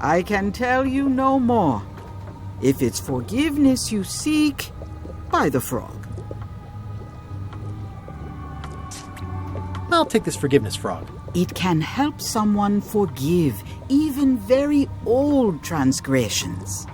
I can tell you no more. If it's forgiveness you seek, buy the frog. I'll take this forgiveness frog. It can help someone forgive even very old transgressions.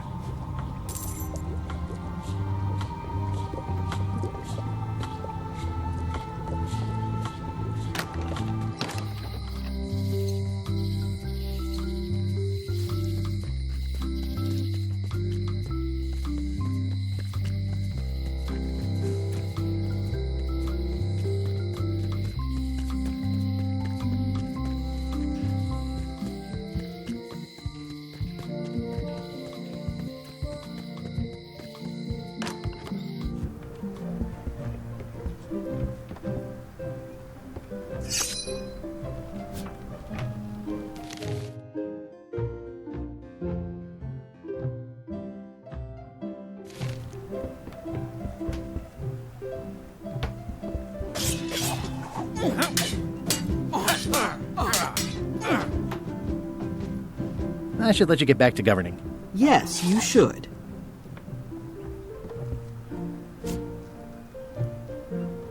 I should let you get back to governing. Yes, you should.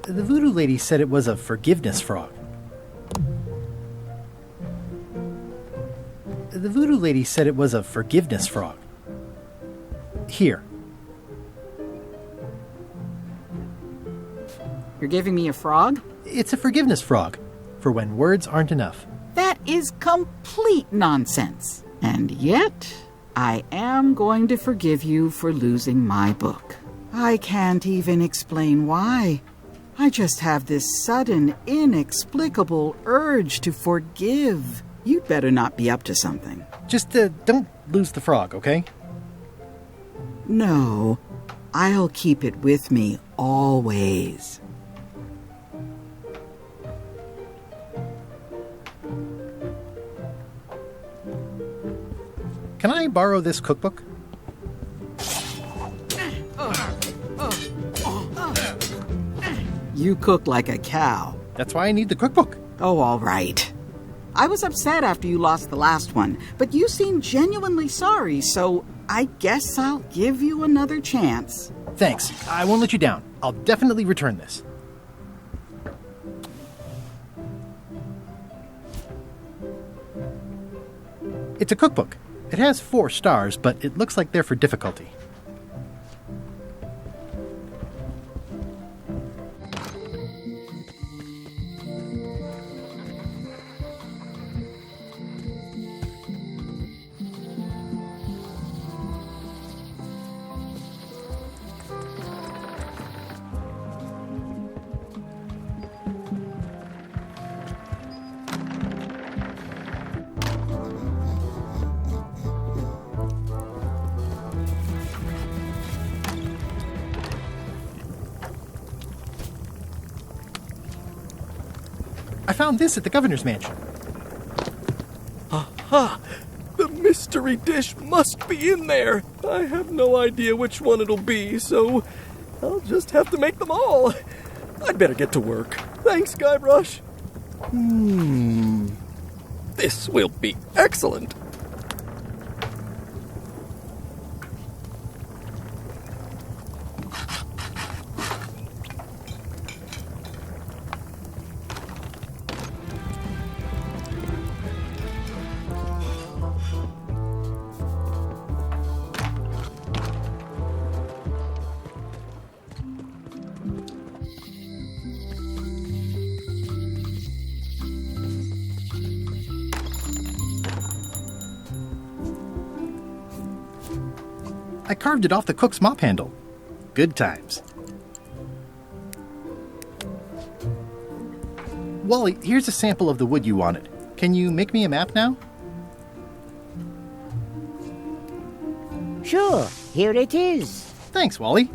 The voodoo lady said it was a forgiveness frog. The voodoo lady said it was a forgiveness frog. Here. You're giving me a frog? It's a forgiveness frog, for when words aren't enough. That is complete nonsense. And yet, I am going to forgive you for losing my book. I can't even explain why. I just have this sudden, inexplicable urge to forgive. You'd better not be up to something. Just don't lose the frog, okay? No, I'll keep it with me always. Can I borrow this cookbook? You cook like a cow. That's why I need the cookbook. Oh, all right. I was upset after you lost the last one, but you seemed genuinely sorry, so I guess I'll give you another chance. Thanks. I won't let you down. I'll definitely return this. It's a cookbook. It has 4 stars, but it looks like they're for difficulty. I found this at the governor's mansion. Aha! The mystery dish must be in there. I have no idea which one it'll be, so I'll just have to make them all. I'd better get to work. Thanks, Guybrush. This will be excellent. I carved it off the cook's mop handle. Good times. Wally, here's a sample of the wood you wanted. Can you make me a map now? Sure, here it is. Thanks, Wally.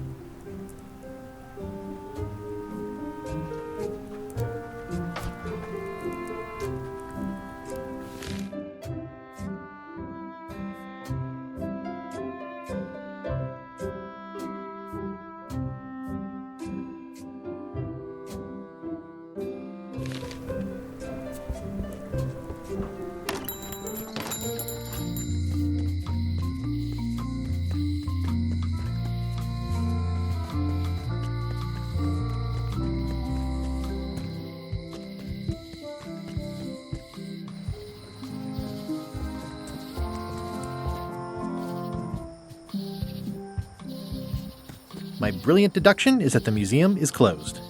My brilliant deduction is that the museum is closed.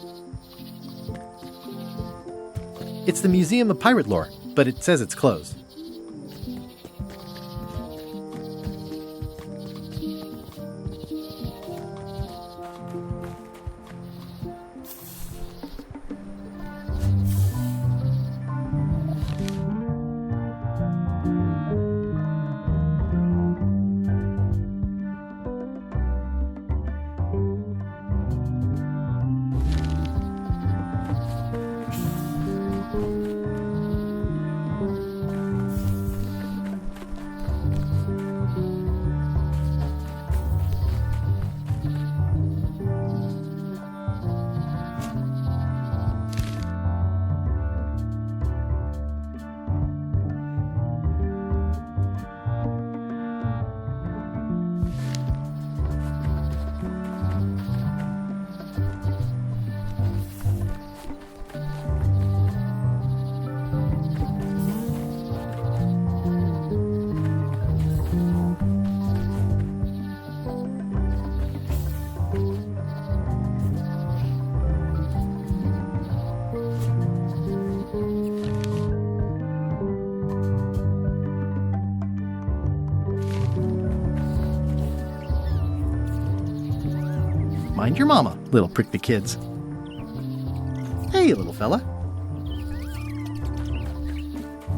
It's the Museum of Pirate Lore, but it says it's closed. Mind your mama, little prick the kids. Hey, little fella.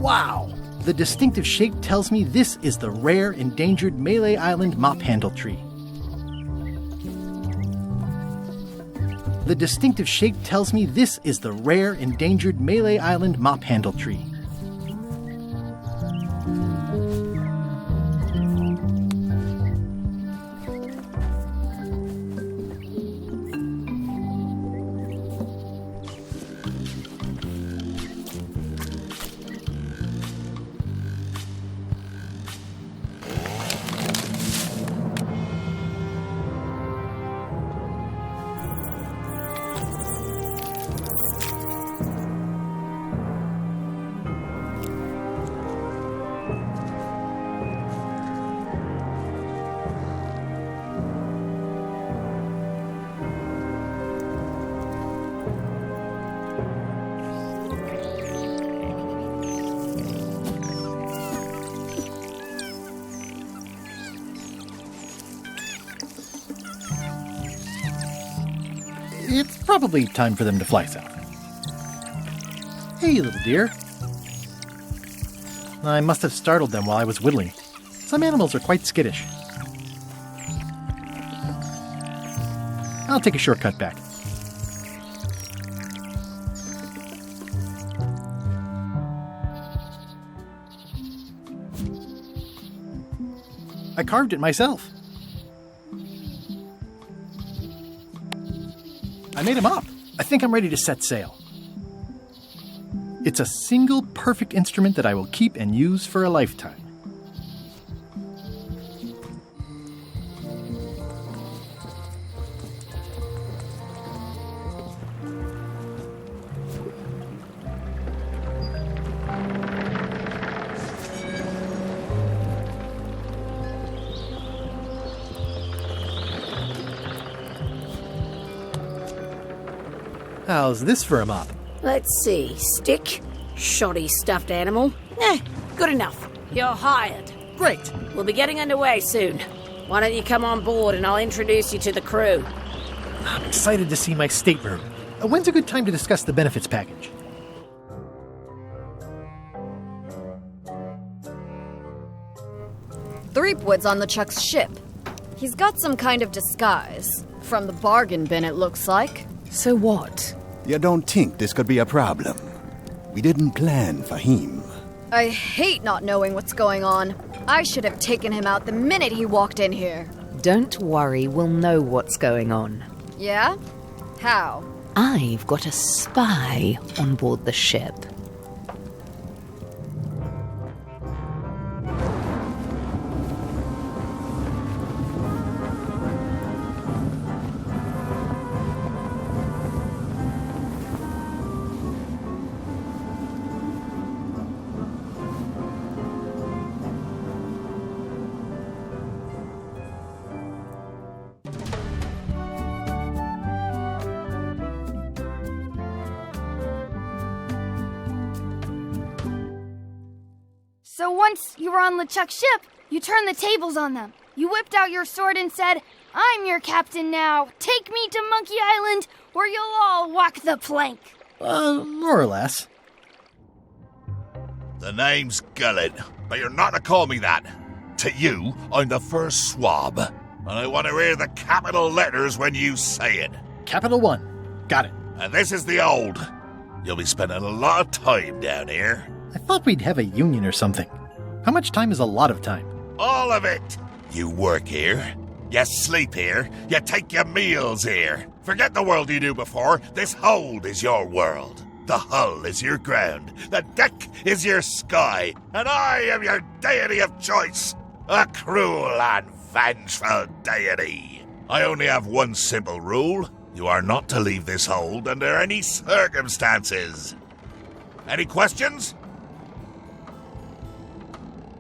Wow! The distinctive shape tells me this is the rare, endangered Malay Island mop handle tree. The distinctive shape tells me this is the rare, endangered Malay Island mop handle tree. It's probably time for them to fly south. Hey, little dear. I must have startled them while I was whittling. Some animals are quite skittish. I'll take a shortcut back. I carved it myself. I made him up. I think I'm ready to set sail. It's a single perfect instrument that I will keep and use for a lifetime. How's this for a mop? Let's see. Stick. Shoddy stuffed animal. Good enough. You're hired. Great! We'll be getting underway soon. Why don't you come on board and I'll introduce you to the crew? I'm excited to see my stateroom. When's a good time to discuss the benefits package? Threepwood's on LeChuck's ship. He's got some kind of disguise. From the bargain bin, it looks like. So what? You don't think this could be a problem? We didn't plan for him. I hate not knowing what's going on. I should have taken him out the minute he walked in here. Don't worry, we'll know what's going on. Yeah? How? I've got a spy on board the ship. So once you were on LeChuck's ship, you turned the tables on them. You whipped out your sword and said, "I'm your captain now. Take me to Monkey Island, or you'll all walk the plank." More or less. The name's Gullet, but you're not to call me that. To you, I'm the first swab, and I want to hear the capital letters when you say it. Capital 1. Got it. And this is the old. You'll be spending a lot of time down here. I thought we'd have a union or something. How much time is a lot of time? All of it. You work here. You sleep here. You take your meals here. Forget the world you knew before. This hold is your world. The hull is your ground. The deck is your sky. And I am your deity of choice. A cruel and vengeful deity. I only have one simple rule. You are not to leave this hold under any circumstances. Any questions?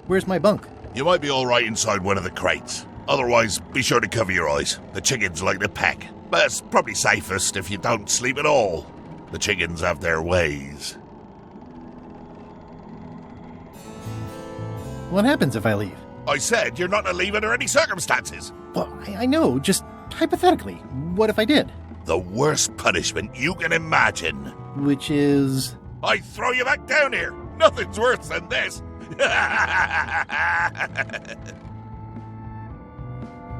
Where's my bunk? You might be all right inside one of the crates. Otherwise, be sure to cover your eyes. The chickens like to peck. But it's probably safest if you don't sleep at all. The chickens have their ways. What happens if I leave? I said you're not to leave under any circumstances. Well, I know, just hypothetically. What if I did? The worst punishment you can imagine. Which is... I throw you back down here. Nothing's worse than this.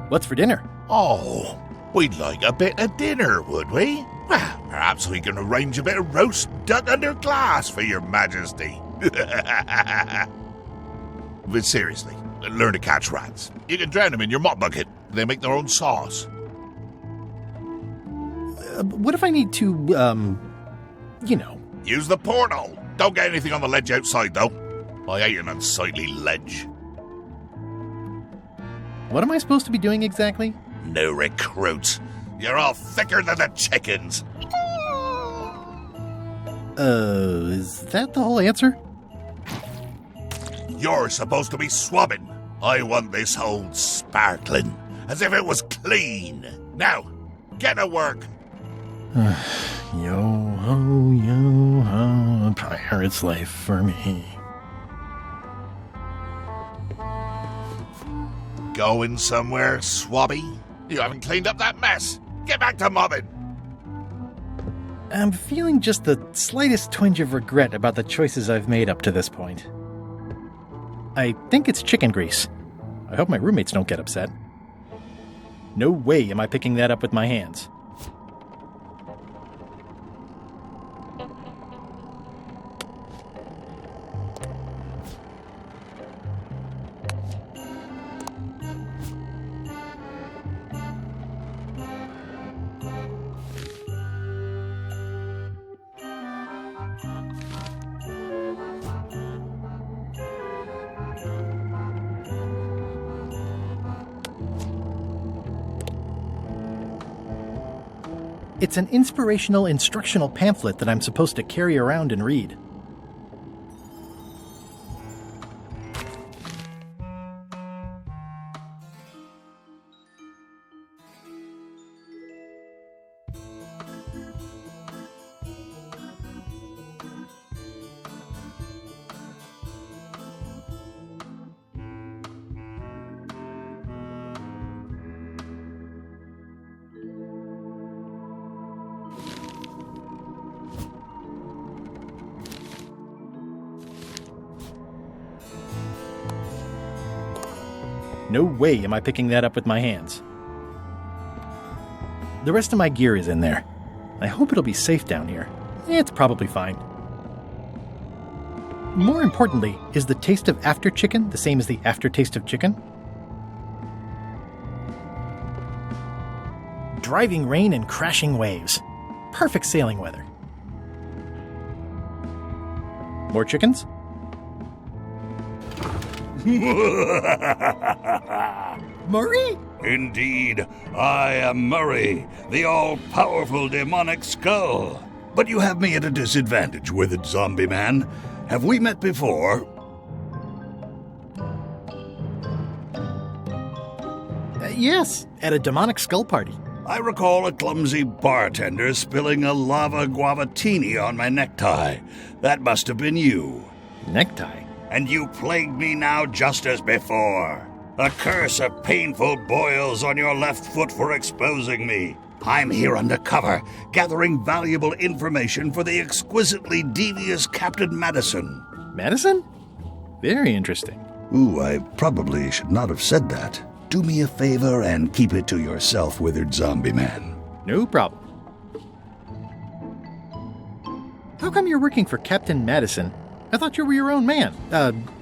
What's for dinner? Oh, we'd like a bit of dinner, would we? Well, perhaps we can arrange a bit of roast duck under glass for your majesty. But seriously, learn to catch rats. You can drown them in your mop bucket. They make their own sauce. What if I need to, Use the portal. Don't get anything on the ledge outside, though. I hate an unsightly ledge. What am I supposed to be doing exactly? No recruits. You're all thicker than the chickens. Is that the whole answer? You're supposed to be swabbing. I want this hold sparkling, as if it was clean. Now, get to work. Yo-ho, yo-ho, a pirate's life for me. Going somewhere, swabby? You haven't cleaned up that mess. Get back to mobbing. I'm feeling just the slightest twinge of regret about the choices I've made up to this point. I think it's chicken grease. I hope my roommates don't get upset. No way am I picking that up with my hands. It's an inspirational instructional pamphlet that I'm supposed to carry around and read. No way am I picking that up with my hands. The rest of my gear is in there. I hope it'll be safe down here. It's probably fine. More importantly, is the taste of after chicken the same as the aftertaste of chicken? Driving rain and crashing waves. Perfect sailing weather. More chickens? Murray? Indeed, I am Murray, the all-powerful demonic skull. But you have me at a disadvantage with it, zombie man. Have we met before? Yes, at a demonic skull party. I recall a clumsy bartender spilling a lava guavatini on my necktie. That must have been you. Necktie? and you plague me now just as before. A curse of painful boils on your left foot for exposing me. I'm here undercover, gathering valuable information for the exquisitely devious Captain Madison. Madison? Very interesting. Ooh, I probably should not have said that. Do me a favor and keep it to yourself, withered zombie man. No problem. How come you're working for Captain Madison? I thought you were your own man.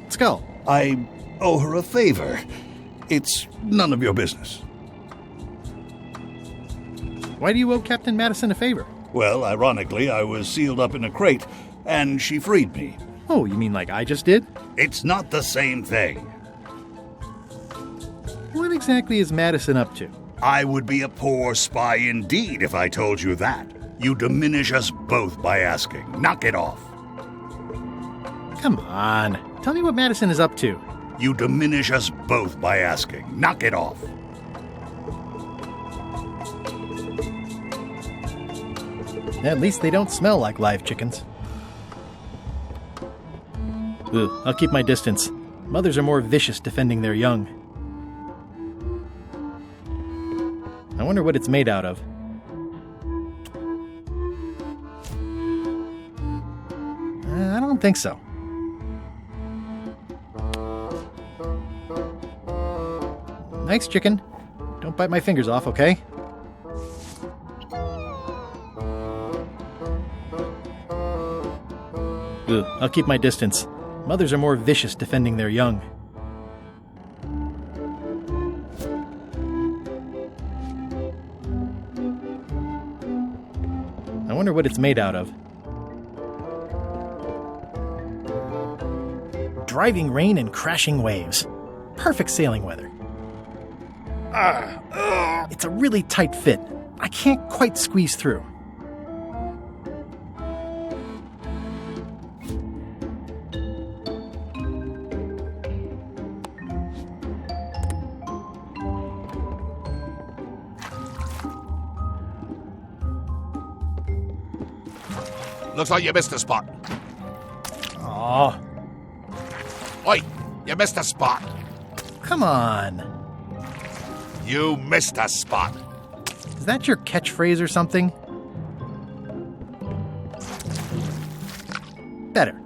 Skull. I owe her a favor. It's none of your business. Why do you owe Captain Madison a favor? Well, ironically, I was sealed up in a crate, and she freed me. Oh, you mean like I just did? It's not the same thing. What exactly is Madison up to? I would be a poor spy indeed if I told you that. You diminish us both by asking. Knock it off. Come on. Tell me what Madison is up to. You diminish us both by asking. Knock it off. At least they don't smell like live chickens. Ugh, I'll keep my distance. Mothers are more vicious defending their young. I wonder what it's made out of. I don't think so. Nice chicken. Don't bite my fingers off, okay? Ugh, I'll keep my distance. Mothers are more vicious defending their young. I wonder what it's made out of. Driving rain and crashing waves. Perfect sailing weather. It's a really tight fit. I can't quite squeeze through. Looks like you missed a spot. Aw. Oi, you missed a spot. Come on. You missed a spot. Is that your catchphrase or something? Better.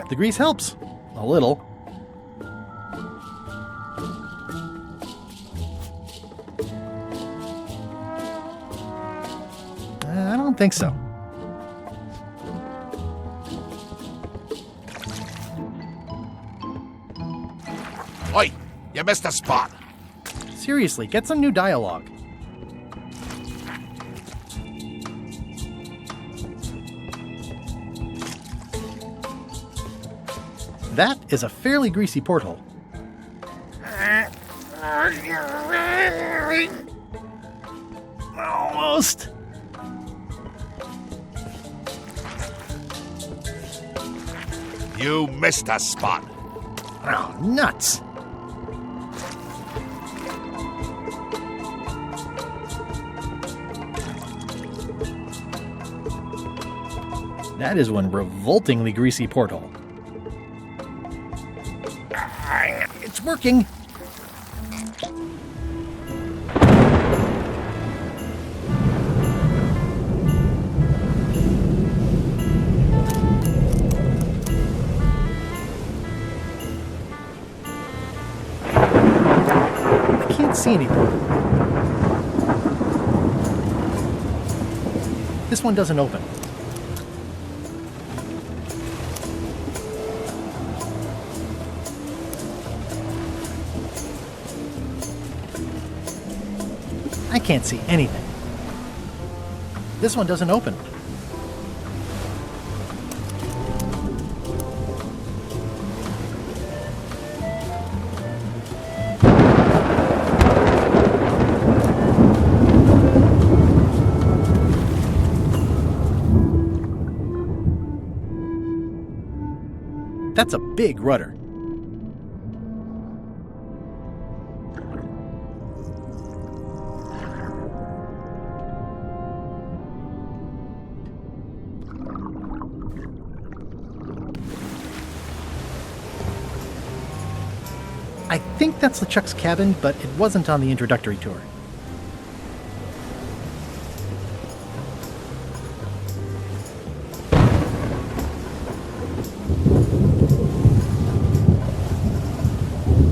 The grease helps. A little. I don't think so. Oi, you missed a spot. Seriously, get some new dialogue. That is a fairly greasy porthole. Almost. You missed a spot. Oh, nuts. That is one revoltingly greasy porthole. It's working. I can't see anything. This one doesn't open. I can't see anything. This one doesn't open. That's a big rudder. I think that's LeChuck's cabin, but it wasn't on the introductory tour.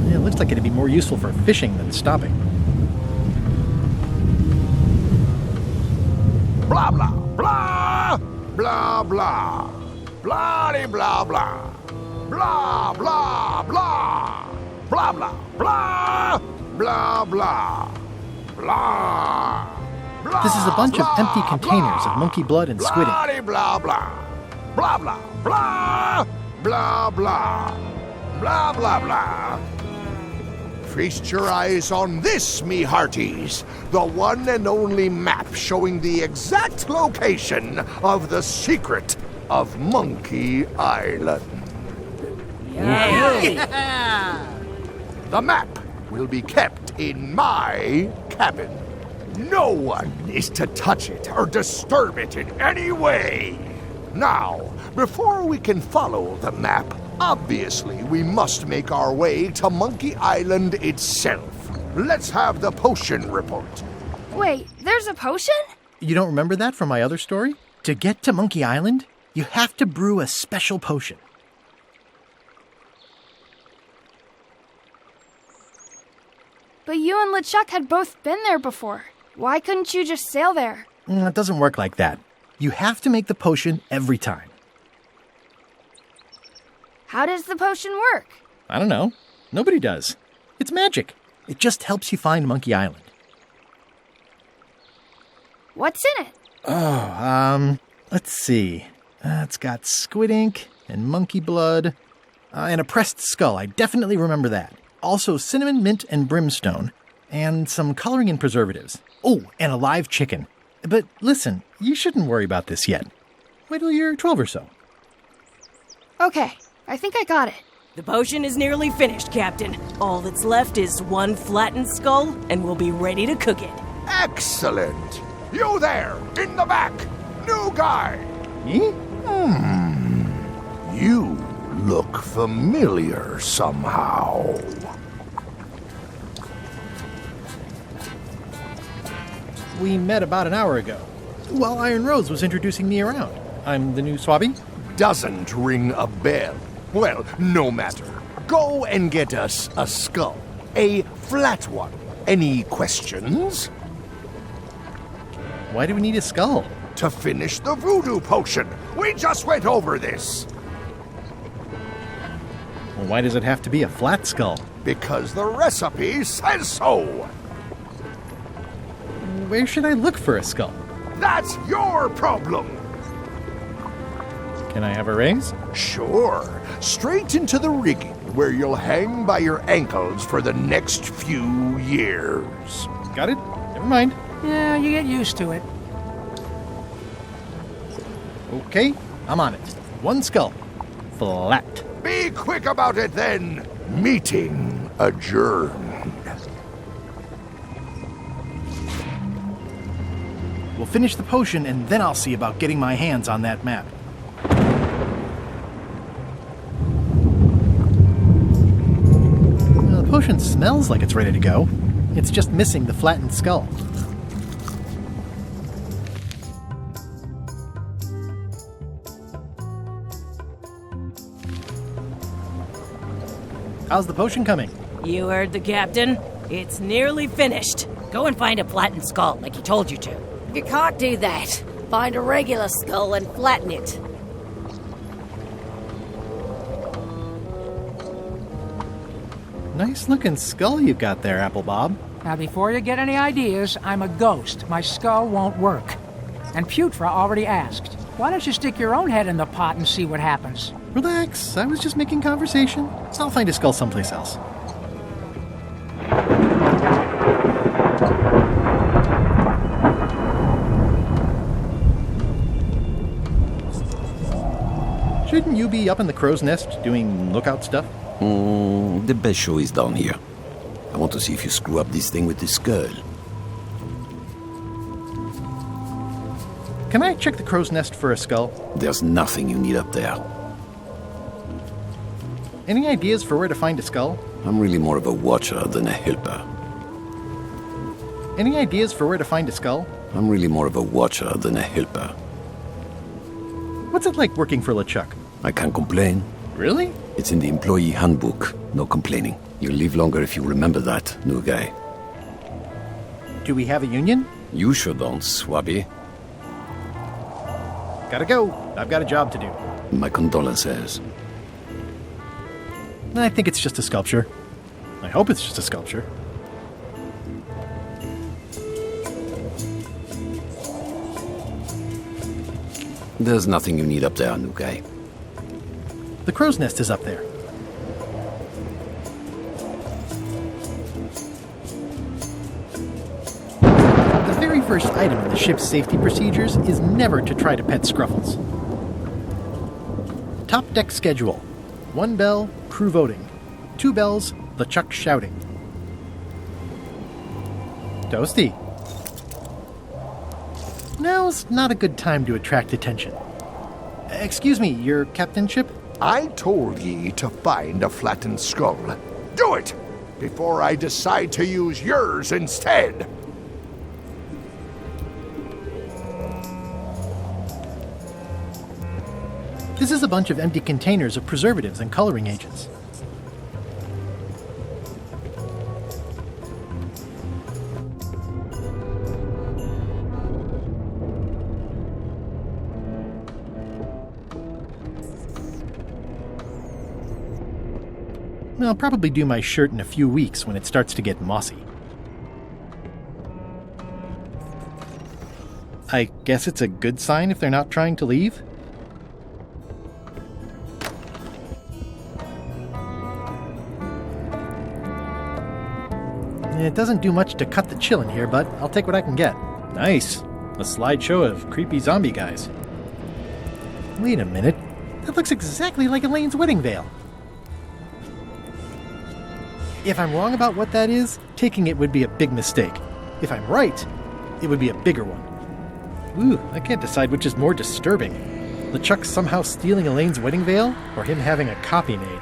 Yeah, it looks like it'd be more useful for fishing than stopping. Blah, blah, blah, blah, blah, blah, blah, blah. Blah, blah, blah. Blah, blah, blah. Blah, blah. Blah. This is a bunch of empty containers of monkey blood and squid ink. Blah, blah. Blah, blah, blah. Blah, blah. Blah, blah, blah. Feast your eyes on this, me hearties. The one and only map showing the exact location of the secret of Monkey Island. The map will be kept in my cabin. No one is to touch it or disturb it in any way. Now, before we can follow the map, obviously we must make our way to Monkey Island itself. Let's have the potion report. Wait, there's a potion? You don't remember that from my other story? To get to Monkey Island, you have to brew a special potion. But you and LeChuck had both been there before. Why couldn't you just sail there? It doesn't work like that. You have to make the potion every time. How does the potion work? I don't know. Nobody does. It's magic. It just helps you find Monkey Island. What's in it? Oh, let's see. It's got squid ink and monkey blood and a pressed skull. I definitely remember that. Also cinnamon, mint, and brimstone, and some coloring and preservatives. Oh, and a live chicken. But listen, you shouldn't worry about this yet. Wait till you're 12 or so. Okay, I think I got it. The potion is nearly finished, Captain. All that's left is one flattened skull, and we'll be ready to cook it. Excellent. You there, in the back. New guy. Me? You look familiar somehow. We met about an hour ago, while Iron Rose was introducing me around. I'm the new Swabby. Doesn't ring a bell. Well, no matter. Go and get us a skull. A flat one. Any questions? Why do we need a skull? To finish the voodoo potion. We just went over this. Well, why does it have to be a flat skull? Because the recipe says so. Where should I look for a skull? That's your problem. Can I have a raise? Sure. Straight into the rigging, where you'll hang by your ankles for the next few years. Got it? Never mind. Yeah, you get used to it. Okay, I'm on it. One skull. Flat. Be quick about it then. Meeting adjourned. We'll finish the potion, and then I'll see about getting my hands on that map. The potion smells like it's ready to go. It's just missing the flattened skull. How's the potion coming? You heard the captain. It's nearly finished. Go and find a flattened skull like he told you to. You can't do that. Find a regular skull and flatten it. Nice looking skull you got there, Apple Bob. Now, before you get any ideas, I'm a ghost. My skull won't work. And Putra already asked. Why don't you stick your own head in the pot and see what happens? Relax, I was just making conversation. I'll find a skull someplace else. Shouldn't you be up in the crow's nest doing lookout stuff? The best show is down here. I want to see if you screw up this thing with this skull. Can I check the crow's nest for a skull? There's nothing you need up there. Any ideas for where to find a skull? I'm really more of a watcher than a helper. Any ideas for where to find a skull? I'm really more of a watcher than a helper. What's it like working for LeChuck? I can't complain. Really? It's in the employee handbook. No complaining. You'll live longer if you remember that, new guy. Do we have a union? You sure don't, Swabby. Gotta go. I've got a job to do. My condolences. I think it's just a sculpture. I hope it's just a sculpture. There's nothing you need up there, new guy. The crow's nest is up there. The very first item in the ship's safety procedures is never to try to pet Scruffles. Top deck schedule. 1 bell, crew voting. 2 bells, LeChuck shouting. Toasty. Now's not a good time to attract attention. Excuse me, your captainship? I told ye to find a flattened skull. Do it! Before I decide to use yours instead! This is a bunch of empty containers of preservatives and coloring agents. I'll probably do my shirt in a few weeks when it starts to get mossy. I guess it's a good sign if they're not trying to leave? It doesn't do much to cut the chill in here, but I'll take what I can get. Nice. A slideshow of creepy zombie guys. Wait a minute. That looks exactly like Elaine's wedding veil. If I'm wrong about what that is, taking it would be a big mistake. If I'm right, it would be a bigger one. Ooh, I can't decide which is more disturbing. LeChuck somehow stealing Elaine's wedding veil, or him having a copy made.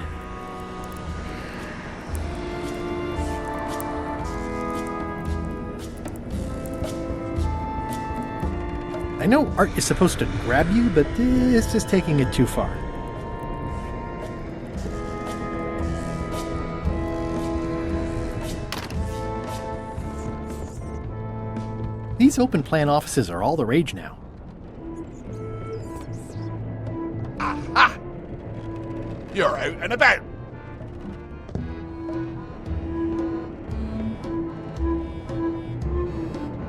I know art is supposed to grab you, but this is taking it too far. These open plan offices are all the rage now. Aha! You're out and about.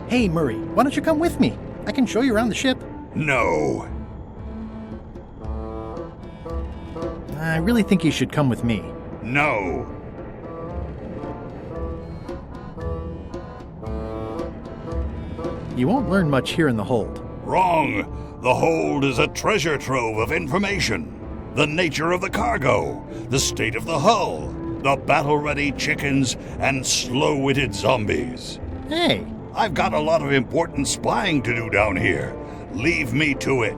Hey, Murray, why don't you come with me? I can show you around the ship. No. I really think you should come with me. No. You won't learn much here in the hold. Wrong. The hold is a treasure trove of information. The nature of the cargo, the state of the hull, the battle-ready chickens, and slow-witted zombies. Hey! I've got a lot of important spying to do down here. Leave me to it.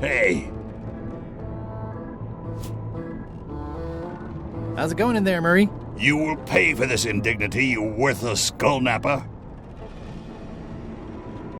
Hey. How's it going in there, Murray? You will pay for this indignity, you worthless skull napper.